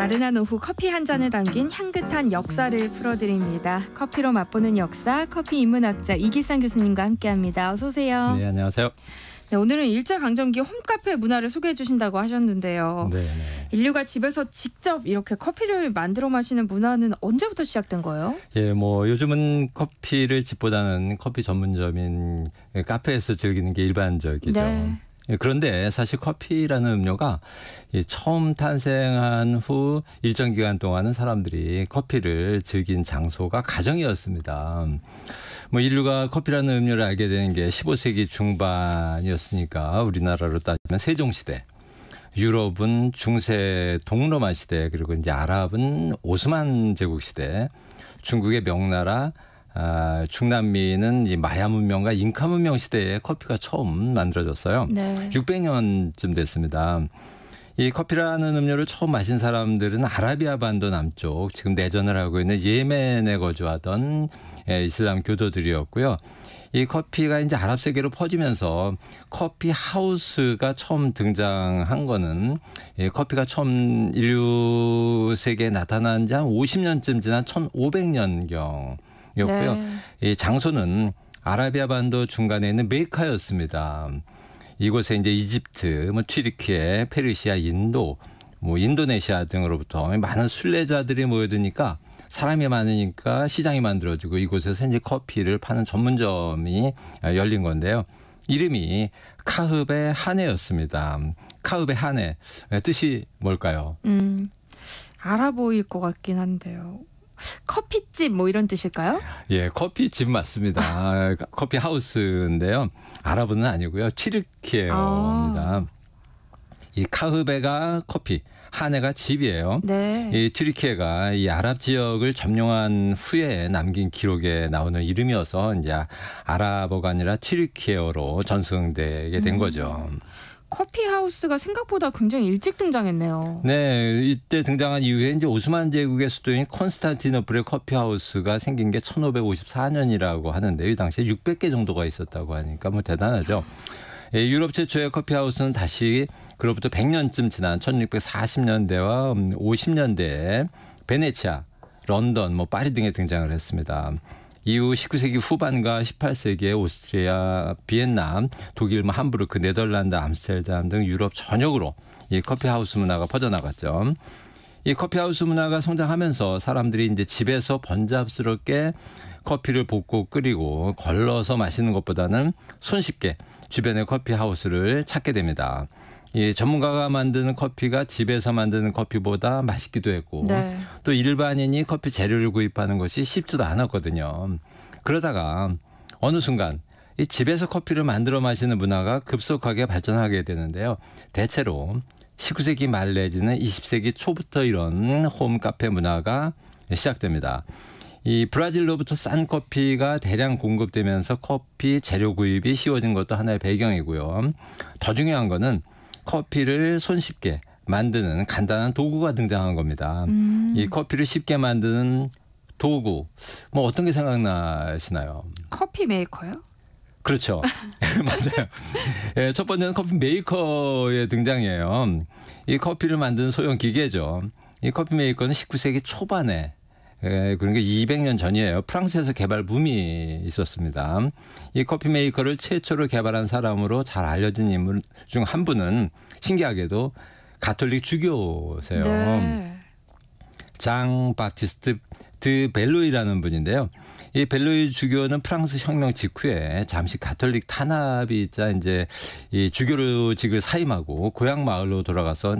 나른한 오후 커피 한 잔에 담긴 향긋한 역사를 풀어드립니다. 커피로 맛보는 역사, 커피 인문학자 이기상 교수님과 함께합니다. 어서 오세요. 네, 안녕하세요. 네, 오늘은 일제강점기 홈카페 문화를 소개해 주신다고 하셨는데요. 네. 인류가 집에서 직접 이렇게 커피를 만들어 마시는 문화는 언제부터 시작된 거예요? 예, 뭐 요즘은 커피를 집보다는 커피 전문점인 카페에서 즐기는 게 일반적이죠. 네. 그런데 사실 커피라는 음료가 처음 탄생한 후 일정 기간 동안은 사람들이 커피를 즐긴 장소가 가정이었습니다. 뭐 인류가 커피라는 음료를 알게 된 게 15세기 중반이었으니까 우리나라로 따지면 세종시대, 유럽은 중세 동로마 시대, 그리고 이제 아랍은 오스만 제국 시대, 중국의 명나라, 중남미는 이 마야 문명과 잉카 문명 시대에 커피가 처음 만들어졌어요. 네. 600년쯤 됐습니다. 이 커피라는 음료를 처음 마신 사람들은 아라비아 반도 남쪽, 지금 내전을 하고 있는 예멘에 거주하던 이슬람 교도들이었고요. 이 커피가 이제 아랍 세계로 퍼지면서 커피 하우스가 처음 등장한 거는 커피가 처음 인류 세계에 나타난 지 한 50년쯤 지난 1500년경. 였고요. 네. 이 장소는 아라비아 반도 중간에 있는 메카였습니다. 이곳에 이제 이집트, 뭐 튀르키예, 페르시아, 인도, 뭐 인도네시아 등으로부터 많은 순례자들이 모여드니까 사람이 많으니까 시장이 만들어지고 이곳에서 이제 커피를 파는 전문점이 열린 건데요. 이름이 카흐베 하네였습니다. 카흐베 하네 뜻이 뭘까요? 알아보일 것 같긴 한데요. 커피집 뭐 이런 뜻일까요? 예, 커피집 맞습니다. 커피 하우스인데요. 아랍은 아니고요. 튀르키예어입니다. 이 카흐베가 커피, 하네가 집이에요. 네. 이 튀르키예가 이 아랍 지역을 점령한 후에 남긴 기록에 나오는 이름이어서 이제 아랍어가 아니라 튀르키예어로 전승되게 된 거죠. 커피 하우스가 생각보다 굉장히 일찍 등장했네요. 네, 이때 등장한 이후에 이제 오스만 제국의 수도인 콘스탄티노플의 커피 하우스가 생긴 게 1554년이라고 하는데 이 당시에 600개 정도가 있었다고 하니까 뭐 대단하죠. 유럽 최초의 커피 하우스는 다시 그로부터 100년쯤 지난 1640년대와 50년대에 베네치아, 런던, 뭐 파리 등에 등장을 했습니다. 이후 19세기 후반과 18세기에 오스트리아, 비엔나, 독일, 함부르크, 네덜란드, 암스테르담 등 유럽 전역으로 이 커피하우스 문화가 퍼져나갔죠. 이 커피하우스 문화가 성장하면서 사람들이 이제 집에서 번잡스럽게 커피를 볶고 끓이고 걸러서 마시는 것보다는 손쉽게 주변의 커피하우스를 찾게 됩니다. 이 전문가가 만드는 커피가 집에서 만드는 커피보다 맛있기도 했고 네. 또 일반인이 커피 재료를 구입하는 것이 쉽지도 않았거든요. 그러다가 어느 순간 이 집에서 커피를 만들어 마시는 문화가 급속하게 발전하게 되는데요. 대체로 19세기 말 내지는 20세기 초부터 이런 홈카페 문화가 시작됩니다. 이 브라질로부터 싼 커피가 대량 공급되면서 커피 재료 구입이 쉬워진 것도 하나의 배경이고요. 더 중요한 거는 커피를 손쉽게 만드는 간단한 도구가 등장한 겁니다. 이 커피를 쉽게 만드는 도구, 뭐 어떤 게 생각나시나요? 커피 메이커요? 그렇죠. 맞아요. 예, 첫 번째는 커피 메이커의 등장이에요. 이 커피를 만드는 소형 기계죠. 이 커피 메이커는 19세기 초반에 그러니까 200년 전이에요. 프랑스에서 개발 붐이 있었습니다. 이 커피 메이커를 최초로 개발한 사람으로 잘 알려진 인물 중 한 분은 신기하게도 가톨릭 주교세요. 네. 장 바티스트 드 벨로이라는 분인데요. 이 벨로이 주교는 프랑스 혁명 직후에 잠시 가톨릭 탄압이 있자 이제 이 주교직을 사임하고 고향 마을로 돌아가서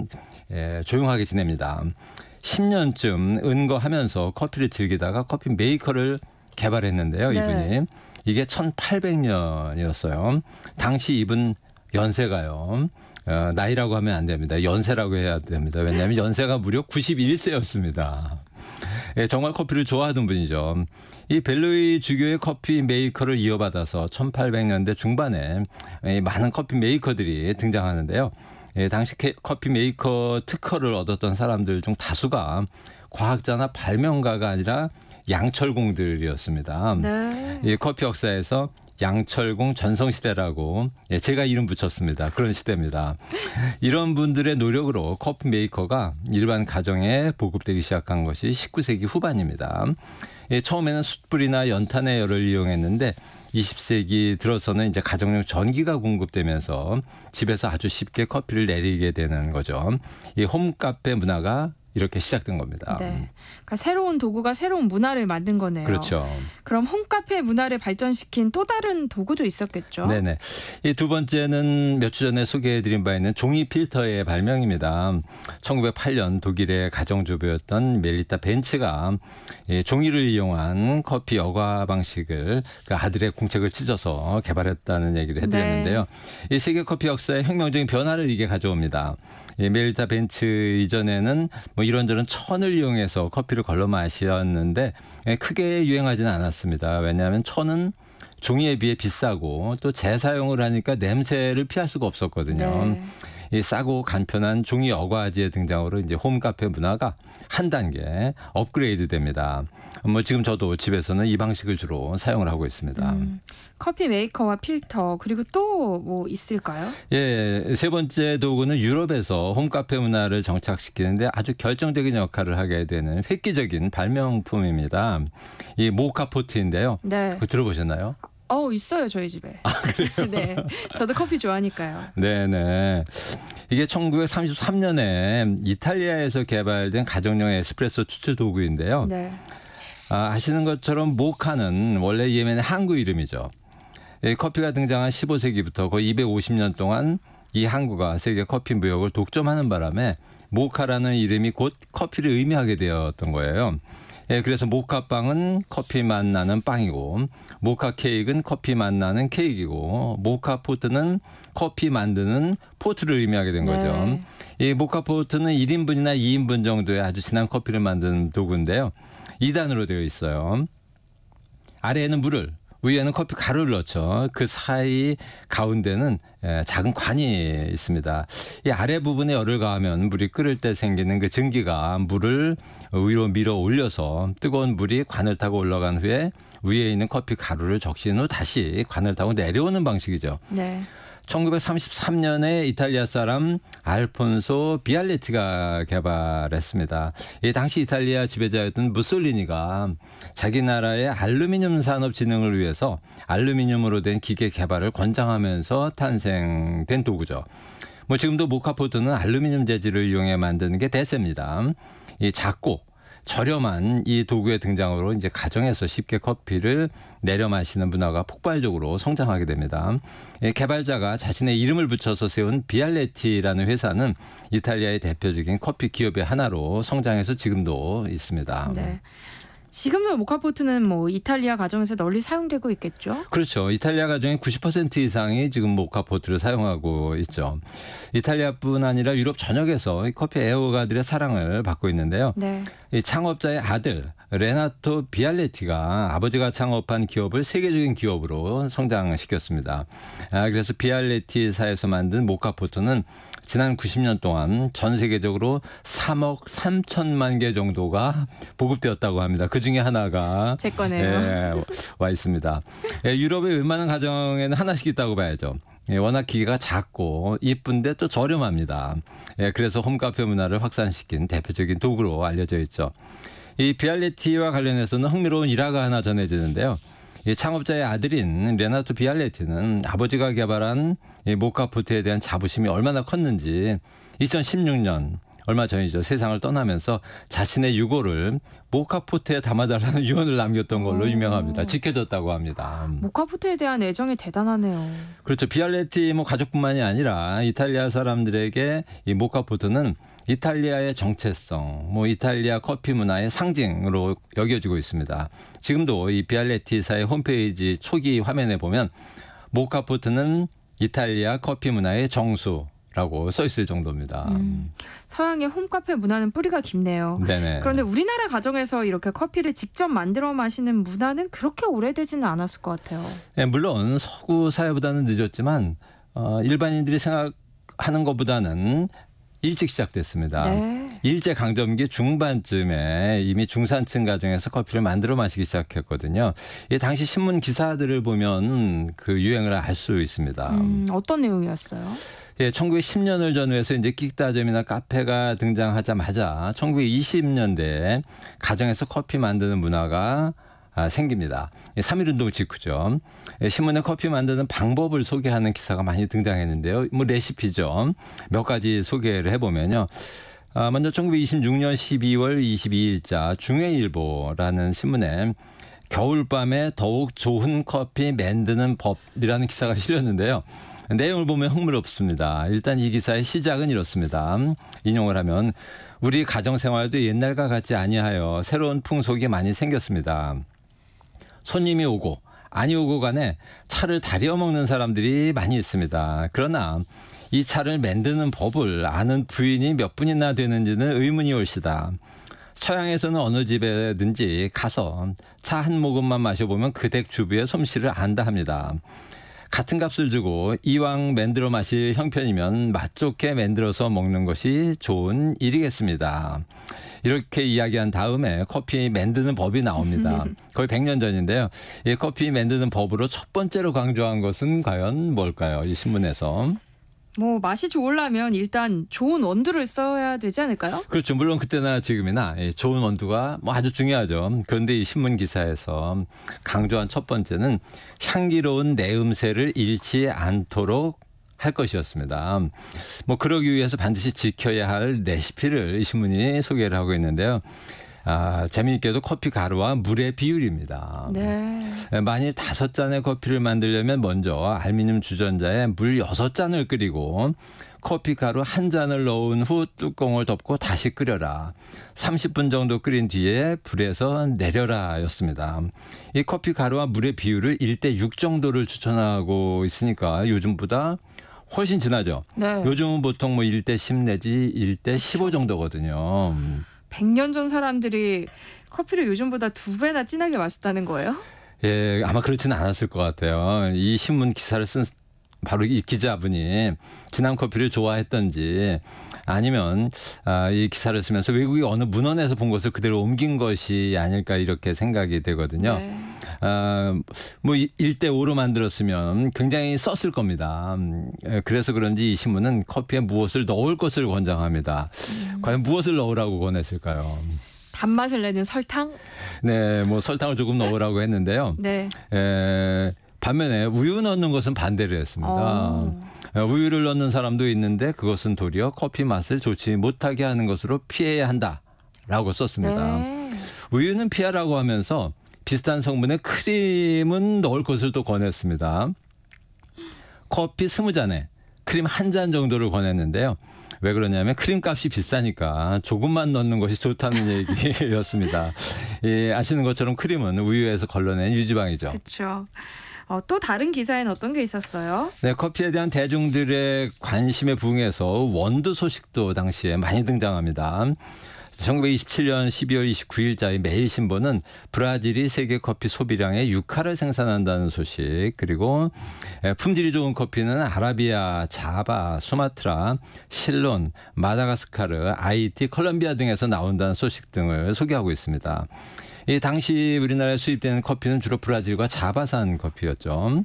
조용하게 지냅니다. 10년쯤 은거하면서 커피를 즐기다가 커피 메이커를 개발했는데요. 네. 이분이. 이게 1800년이었어요. 당시 이분 연세가요. 나이라고 하면 안 됩니다. 연세라고 해야 됩니다. 왜냐하면 연세가 무려 91세였습니다. 예, 정말 커피를 좋아하던 분이죠. 이 벨로이 주교의 커피 메이커를 이어받아서 1800년대 중반에 많은 커피 메이커들이 등장하는데요. 예, 당시 커피 메이커 특허를 얻었던 사람들 중 다수가 과학자나 발명가가 아니라 양철공들이었습니다. 네. 이 커피 역사에서 양철공 전성시대라고 제가 이름 붙였습니다. 그런 시대입니다. 이런 분들의 노력으로 커피 메이커가 일반 가정에 보급되기 시작한 것이 19세기 후반입니다. 처음에는 숯불이나 연탄의 열을 이용했는데 20세기 들어서는 이제 가정용 전기가 공급되면서 집에서 아주 쉽게 커피를 내리게 되는 거죠. 이 홈카페 문화가 이렇게 시작된 겁니다. 네. 그러니까 새로운 도구가 새로운 문화를 만든 거네요. 그렇죠. 그럼 홈카페 문화를 발전시킨 또 다른 도구도 있었겠죠? 네네. 이 두 번째는 몇 주 전에 소개해드린 바 있는 종이 필터의 발명입니다. 1908년 독일의 가정주부였던 멜리타 벤츠가 종이를 이용한 커피 여과 방식을 그 아들의 공책을 찢어서 개발했다는 얘기를 해드렸는데요. 이 세계 커피 역사의 혁명적인 변화를 이게 가져옵니다. 멜리타 벤츠 이전에는 뭐 이런저런 천을 이용해서 커피를 걸러 마셨는데 크게 유행하지는 않았습니다. 왜냐하면 천은 종이에 비해 비싸고 또 재사용을 하니까 냄새를 피할 수가 없었거든요. 네. 이 싸고 간편한 종이 여과지의 등장으로 이제 홈카페 문화가 한 단계 업그레이드 됩니다. 뭐 지금 저도 집에서는 이 방식을 주로 사용을 하고 있습니다. 커피 메이커와 필터 그리고 또 뭐 있을까요? 예, 세 번째 도구는 유럽에서 홈카페 문화를 정착시키는데 아주 결정적인 역할을 하게 되는 획기적인 발명품입니다. 이 모카포트인데요. 네. 그거 들어보셨나요? 있어요 저희 집에. 아, 그래요? 네, 저도 커피 좋아하니까요. 네네. 이게 1933년에 이탈리아에서 개발된 가정용 에스프레소 추출 도구인데요. 네. 아시는 것처럼 모카는 원래 예멘의 항구 이름이죠. 커피가 등장한 15세기부터 거의 250년 동안 이 항구가 세계 커피 무역을 독점하는 바람에 모카라는 이름이 곧 커피를 의미하게 되었던 거예요. 그래서 모카빵은 커피 맛 나는 빵이고 모카 케이크는 커피 맛 나는 케이크이고 모카 포트는 커피 만드는 포트를 의미하게 된 거죠. 네. 이 모카 포트는 1인분이나 2인분 정도의 아주 진한 커피를 만드는 도구인데요. 2단으로 되어 있어요. 아래에는 물을 위에는 커피 가루를 넣죠. 그 사이 가운데는 작은 관이 있습니다. 이 아래 부분에 열을 가하면 물이 끓을 때 생기는 그 증기가 물을 위로 밀어 올려서 뜨거운 물이 관을 타고 올라간 후에 위에 있는 커피 가루를 적신 후 다시 관을 타고 내려오는 방식이죠. 네. 1933년에 이탈리아 사람 알폰소 비알레티가 개발했습니다. 이 당시 이탈리아 지배자였던 무솔리니가 자기 나라의 알루미늄 산업 진흥을 위해서 알루미늄으로 된 기계 개발을 권장하면서 탄생된 도구죠. 뭐 지금도 모카포트는 알루미늄 재질을 이용해 만드는 게 대세입니다. 이 작고 저렴한 이 도구의 등장으로 이제 가정에서 쉽게 커피를 내려 마시는 문화가 폭발적으로 성장하게 됩니다. 개발자가 자신의 이름을 붙여서 세운 비알레티라는 회사는 이탈리아의 대표적인 커피 기업의 하나로 성장해서 지금도 있습니다. 네. 지금도 모카포트는 뭐 이탈리아 가정에서 널리 사용되고 있겠죠? 그렇죠. 이탈리아 가정의 90% 이상이 지금 모카포트를 사용하고 있죠. 이탈리아뿐 아니라 유럽 전역에서 커피 애호가들의 사랑을 받고 있는데요. 네. 이 창업자의 아들 레나토 비알레티가 아버지가 창업한 기업을 세계적인 기업으로 성장시켰습니다. 그래서 비알레티사에서 만든 모카포트는 지난 90년 동안 전 세계적으로 3억 3천만 개 정도가 보급되었다고 합니다. 그중에 하나가 제 거네요. 와 있습니다. 유럽의 웬만한 가정에는 하나씩 있다고 봐야죠. 워낙 기계가 작고 이쁜데 또 저렴합니다. 그래서 홈카페 문화를 확산시킨 대표적인 도구로 알려져 있죠. 이 비알레티와 관련해서는 흥미로운 일화가 하나 전해지는데요. 이 창업자의 아들인 레나토 비알레티는 아버지가 개발한 이 모카포트에 대한 자부심이 얼마나 컸는지 2016년 얼마 전이죠. 세상을 떠나면서 자신의 유고를 모카포트에 담아달라는 유언을 남겼던 걸로 유명합니다. 지켜졌다고 합니다. 모카포트에 대한 애정이 대단하네요. 그렇죠. 비알레티 뭐 가족뿐만이 아니라 이탈리아 사람들에게 이 모카포트는 이탈리아의 정체성, 뭐 이탈리아 커피 문화의 상징으로 여겨지고 있습니다. 지금도 이 비알레티사의 홈페이지 초기 화면에 보면 모카포트는 이탈리아 커피 문화의 정수라고 써 있을 정도입니다. 서양의 홈카페 문화는 뿌리가 깊네요. 네네. 그런데 우리나라 가정에서 이렇게 커피를 직접 만들어 마시는 문화는 그렇게 오래되지는 않았을 것 같아요. 네, 물론 서구 사회보다는 늦었지만 일반인들이 생각하는 것보다는 일찍 시작됐습니다. 네. 일제 강점기 중반쯤에 이미 중산층 가정에서 커피를 만들어 마시기 시작했거든요. 이 당시 신문 기사들을 보면 그 유행을 알 수 있습니다. 어떤 내용이었어요? 예, 1910년을 전후해서 이제 끽다점이나 카페가 등장하자마자 1920년대에 가정에서 커피 만드는 문화가 생깁니다. 3.1운동 직후죠. 신문에 커피 만드는 방법을 소개하는 기사가 많이 등장했는데요. 뭐 레시피죠. 몇 가지 소개를 해보면요. 먼저 1926년 12월 22일자 중해일보라는 신문에 겨울밤에 더욱 좋은 커피 만드는 법이라는 기사가 실렸는데요. 내용을 보면 흥미롭습니다. 일단 이 기사의 시작은 이렇습니다. 인용을 하면 우리 가정생활도 옛날과 같지 아니하여 새로운 풍속이 많이 생겼습니다. 손님이 오고 아니 오고 간에 차를 다려 먹는 사람들이 많이 있습니다. 그러나 이 차를 만드는 법을 아는 부인이 몇 분이나 되는지는 의문이 올시다. 서양에서는 어느 집에든지 가서 차 한 모금만 마셔보면 그 댁 주부의 솜씨를 안다 합니다. 같은 값을 주고 이왕 만들어 마실 형편이면 맛 좋게 만들어서 먹는 것이 좋은 일이겠습니다. 이렇게 이야기한 다음에 커피 만드는 법이 나옵니다. 거의 100년 전인데요. 이 커피 만드는 법으로 첫 번째로 강조한 것은 과연 뭘까요? 이 신문에서. 뭐 맛이 좋으려면 일단 좋은 원두를 써야 되지 않을까요? 그렇죠. 물론 그때나 지금이나 좋은 원두가 뭐 아주 중요하죠. 그런데 이 신문 기사에서 강조한 첫 번째는 향기로운 내음새를 잃지 않도록 할 것이었습니다. 뭐 그러기 위해서 반드시 지켜야 할 레시피를 이 신문이 소개를 하고 있는데요. 재미있게도 커피 가루와 물의 비율입니다. 네. 만일 5잔의 커피를 만들려면 먼저 알루미늄 주전자에 물 6잔을 끓이고 커피 가루 1잔을 넣은 후 뚜껑을 덮고 다시 끓여라. 30분 정도 끓인 뒤에 불에서 내려라 였습니다. 이 커피 가루와 물의 비율을 1대6 정도를 추천하고 있으니까 요즘보다 훨씬 진하죠. 네. 요즘은 보통 뭐 1대10 내지 1대15 정도거든요. 100년 전 사람들이 커피를 요즘보다 2배나 진하게 마셨다는 거예요? 예, 아마 그렇지는 않았을 것 같아요. 이 신문 기사를 쓴 바로 이 기자분이 진한 커피를 좋아했던지 아니면 이 기사를 쓰면서 외국의 어느 문헌에서 본 것을 그대로 옮긴 것이 아닐까 이렇게 생각이 되거든요. 네. 뭐 1대5로 만들었으면 굉장히 썼을 겁니다. 그래서 그런지 이 신문은 커피에 무엇을 넣을 것을 권장합니다. 과연 무엇을 넣으라고 권했을까요? 단맛을 내는 설탕? 네, 뭐 설탕을 조금 넣으라고 했는데요. 네. 반면에 우유 넣는 것은 반대를 했습니다. 우유를 넣는 사람도 있는데 그것은 도리어 커피 맛을 좋지 못하게 하는 것으로 피해야 한다라고 썼습니다. 네. 우유는 피하라고 하면서 비슷한 성분의 크림은 넣을 것을 또 권했습니다. 커피 20잔에 크림 1잔 정도를 권했는데요. 왜 그러냐면 크림값이 비싸니까 조금만 넣는 것이 좋다는 얘기였습니다. 예, 아시는 것처럼 크림은 우유에서 걸러낸 유지방이죠. 그렇죠. 또 다른 기사에는 어떤 게 있었어요? 네, 커피에 대한 대중들의 관심에 부응해서 원두 소식도 당시에 많이 등장합니다. 1927년 12월 29일자의 매일신보는 브라질이 세계 커피 소비량의 6할을 생산한다는 소식, 그리고 품질이 좋은 커피는 아라비아, 자바, 수마트라, 실론, 마다가스카르, 아이티, 콜롬비아 등에서 나온다는 소식 등을 소개하고 있습니다. 이 당시 우리나라에 수입되는 커피는 주로 브라질과 자바산 커피였죠.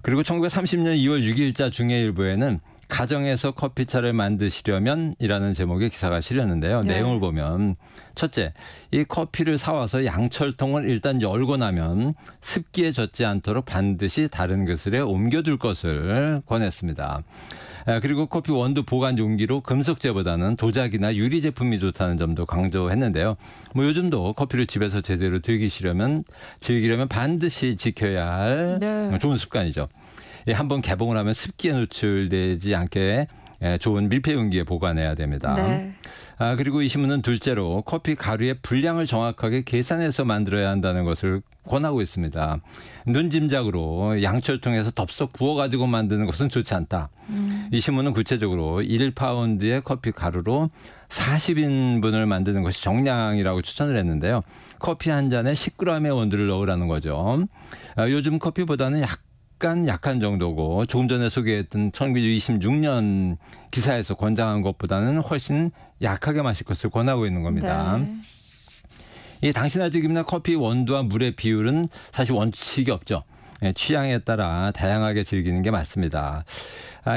그리고 1930년 2월 6일자 중해일보에는 가정에서 커피차를 만드시려면이라는 제목의 기사가 실렸는데요. 네. 내용을 보면 첫째, 이 커피를 사와서 양철통을 일단 열고 나면 습기에 젖지 않도록 반드시 다른 그릇에 옮겨둘 것을 권했습니다. 그리고 커피 원두 보관 용기로 금속재보다는 도자기나 유리 제품이 좋다는 점도 강조했는데요. 뭐 요즘도 커피를 집에서 제대로 즐기려면 반드시 지켜야 할 네. 좋은 습관이죠. 한번 개봉을 하면 습기에 노출되지 않게 좋은 밀폐 용기에 보관해야 됩니다. 네. 그리고 이 신문은 둘째로 커피 가루의 분량을 정확하게 계산해서 만들어야 한다는 것을 권하고 있습니다. 눈짐작으로 양철통에서 덥석 부어가지고 만드는 것은 좋지 않다. 이 신문은 구체적으로 1파운드의 커피 가루로 40인분을 만드는 것이 정량이라고 추천을 했는데요. 커피 한 잔에 10g의 원두를 넣으라는 거죠. 요즘 커피보다는 약간 약한 정도고 조금 전에 소개했던 1926년 기사에서 권장한 것보다는 훨씬 약하게 마실 것을 권하고 있는 겁니다. 네. 이 당시나 지금이나 커피 원두와 물의 비율은 사실 원칙이 없죠. 취향에 따라 다양하게 즐기는 게 맞습니다.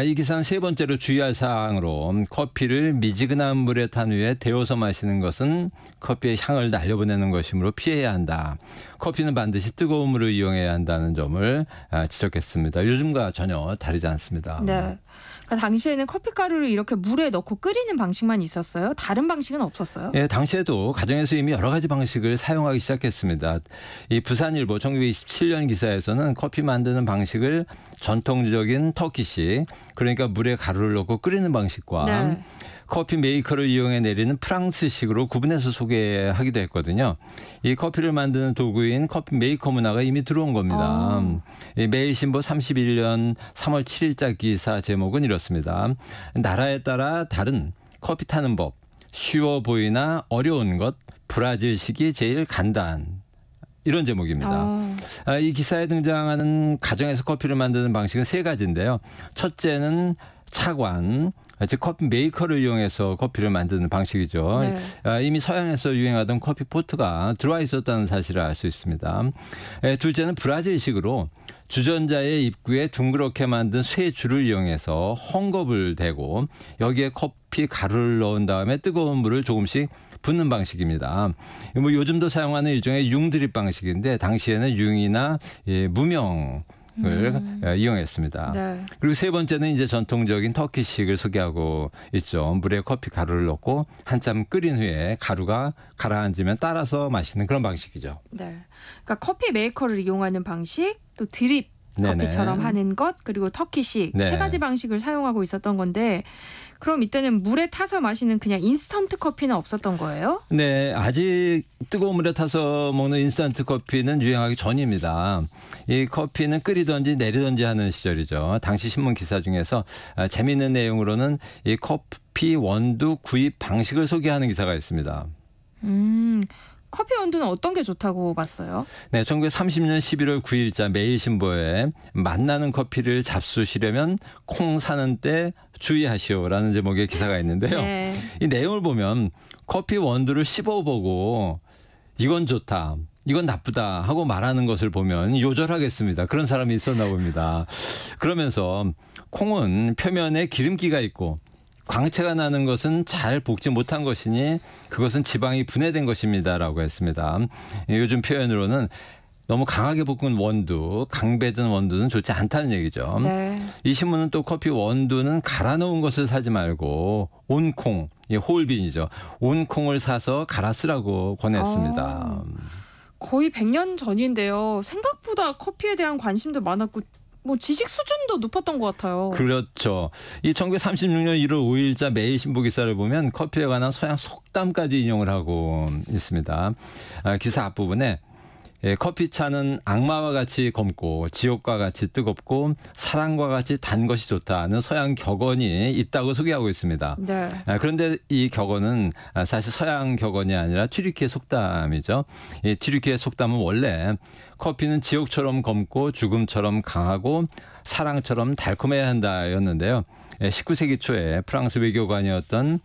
이 기사는 세 번째로 주의할 사항으로 커피를 미지근한 물에 탄 후에 데워서 마시는 것은 커피의 향을 날려보내는 것이므로 피해야 한다. 커피는 반드시 뜨거운 물을 이용해야 한다는 점을 지적했습니다. 요즘과 전혀 다르지 않습니다. 네. 그러니까 당시에는 커피 가루를 이렇게 물에 넣고 끓이는 방식만 있었어요? 다른 방식은 없었어요? 예, 당시에도 가정에서 이미 여러 가지 방식을 사용하기 시작했습니다. 이 부산일보 1927년 기사에서는 커피 만드는 방식을 전통적인 터키식, 그러니까 물에 가루를 넣고 끓이는 방식과 네. 커피 메이커를 이용해 내리는 프랑스식으로 구분해서 소개하기도 했거든요. 이 커피를 만드는 도구인 커피 메이커 문화가 이미 들어온 겁니다. 이 매일신보 31년 3월 7일자 기사 제목은 이렇습니다. 나라에 따라 다른 커피 타는 법, 쉬워 보이나 어려운 것, 브라질식이 제일 간단. 이런 제목입니다. 이 기사에 등장하는 가정에서 커피를 만드는 방식은 세 가지인데요. 첫째는 차관, 즉 커피 메이커를 이용해서 커피를 만드는 방식이죠. 네. 이미 서양에서 유행하던 커피 포트가 들어와 있었다는 사실을 알 수 있습니다. 둘째는 브라질식으로 주전자의 입구에 둥그렇게 만든 쇠줄을 이용해서 헝겊을 대고 여기에 커피 가루를 넣은 다음에 뜨거운 물을 조금씩 붓는 방식입니다. 뭐 요즘도 사용하는 일종의 융드립 방식인데 당시에는 융이나 무명 을 이용했습니다. 네. 그리고 세 번째는 이제 전통적인 터키식을 소개하고 있죠. 물에 커피 가루를 넣고 한참 끓인 후에 가루가 가라앉으면 따라서 마시는 그런 방식이죠. 네. 그러니까 커피 메이커를 이용하는 방식, 또 드립 네네. 커피처럼 하는 것, 그리고 터키식 네. 세 가지 방식을 사용하고 있었던 건데 그럼 이때는 물에 타서 마시는 그냥 인스턴트 커피는 없었던 거예요? 네, 아직 뜨거운 물에 타서 먹는 인스턴트 커피는 유행하기 전입니다. 이 커피는 끓이든지 내리든지 하는 시절이죠. 당시 신문 기사 중에서 재미있는 내용으로는 이 커피 원두 구입 방식을 소개하는 기사가 있습니다. 커피 원두는 어떤 게 좋다고 봤어요? 네, 1930년 11월 9일자 매일신보에 만나는 커피를 잡수시려면 콩 사는 때 주의하시오라는 제목의 기사가 있는데요. 네. 이 내용을 보면 커피 원두를 씹어보고 이건 좋다, 이건 나쁘다 하고 말하는 것을 보면 요절하겠습니다. 그런 사람이 있었나 봅니다. 그러면서 콩은 표면에 기름기가 있고 광채가 나는 것은 잘 볶지 못한 것이니 그것은 지방이 분해된 것입니다라고 했습니다. 요즘 표현으로는 너무 강하게 볶은 원두, 강배전 원두는 좋지 않다는 얘기죠. 네. 이 신문은 또 커피 원두는 갈아 놓은 것을 사지 말고 온콩, 홀빈이죠. 온콩을 사서 갈아 쓰라고 권했습니다. 거의 100년 전인데요. 생각보다 커피에 대한 관심도 많았고 뭐 지식 수준도 높았던 것 같아요. 그렇죠. 이 1936년 1월 5일자 매일신보 기사를 보면 커피에 관한 서양 속담까지 인용을 하고 있습니다. 기사 앞부분에 커피차는 악마와 같이 검고 지옥과 같이 뜨겁고 사랑과 같이 단 것이 좋다는 서양 격언이 있다고 소개하고 있습니다. 네. 그런데 이 격언은 사실 서양 격언이 아니라 튀르키예 속담이죠. 이 튀르키예 속담은 원래 커피는 지옥처럼 검고 죽음처럼 강하고 사랑처럼 달콤해야 한다였는데요. 19세기 초에 프랑스 외교관이었던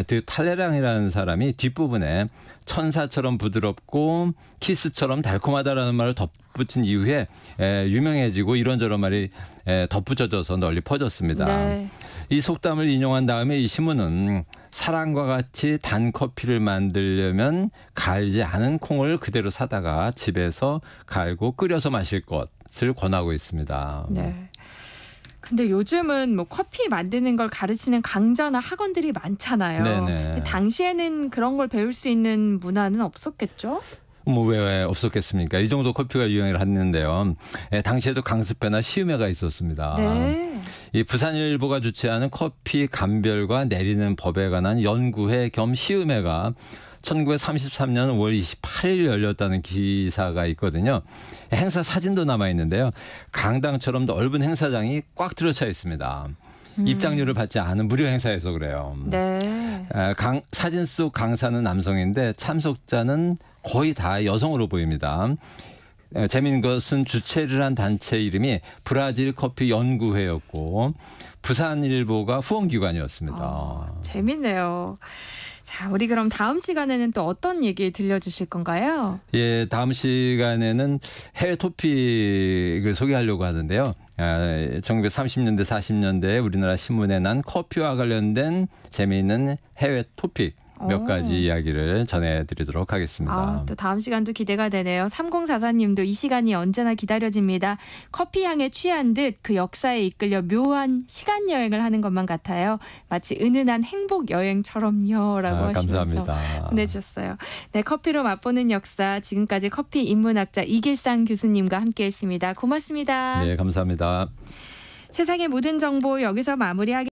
드 탈레랑이라는 사람이 뒷부분에 천사처럼 부드럽고 키스처럼 달콤하다라는 말을 덧붙인 이후에 유명해지고 이런저런 말이 덧붙여져서 널리 퍼졌습니다. 네. 이 속담을 인용한 다음에 이 신문은 사랑과 같이 단 커피를 만들려면 갈지 않은 콩을 그대로 사다가 집에서 갈고 끓여서 마실 것을 권하고 있습니다. 네. 근데 요즘은 뭐 커피 만드는 걸 가르치는 강좌나 학원들이 많잖아요. 네네. 당시에는 그런 걸 배울 수 있는 문화는 없었겠죠? 뭐 왜 없었겠습니까? 이 정도 커피가 유행을 했는데요. 당시에도 강습회나 시음회가 있었습니다. 네. 이 부산일보가 주최하는 커피 감별과 내리는 법에 관한 연구회 겸 시음회가 1933년 5월 28일 열렸다는 기사가 있거든요. 행사 사진도 남아 있는데요. 강당처럼 넓은 행사장이 꽉 들어차 있습니다. 입장료를 받지 않은 무료 행사여서 그래요. 네. 사진 속 강사는 남성인데 참석자는 거의 다 여성으로 보입니다. 재미있는 것은 주최를 한 단체 이름이 브라질 커피 연구회였고 부산일보가 후원기관이었습니다. 재밌네요. 자, 우리 그럼 다음 시간에는 또 어떤 얘기 들려주실 건가요? 예, 다음 시간에는 해외 토픽을 소개하려고 하는데요. 1930년대, 40년대 우리나라 신문에 난 커피와 관련된 재미있는 해외 토픽 몇 가지 이야기를 전해드리도록 하겠습니다. 또 다음 시간도 기대가 되네요. 3044님도 이 시간이 언제나 기다려집니다. 커피 향에 취한 듯 그 역사에 이끌려 묘한 시간 여행을 하는 것만 같아요. 마치 은은한 행복 여행처럼요. 라고 하시면서 감사합니다. 보내주셨어요. 네, 커피로 맛보는 역사 지금까지 커피 인문학자 이길상 교수님과 함께했습니다. 고맙습니다. 네, 감사합니다. 세상의 모든 정보 여기서 마무리하겠습니다.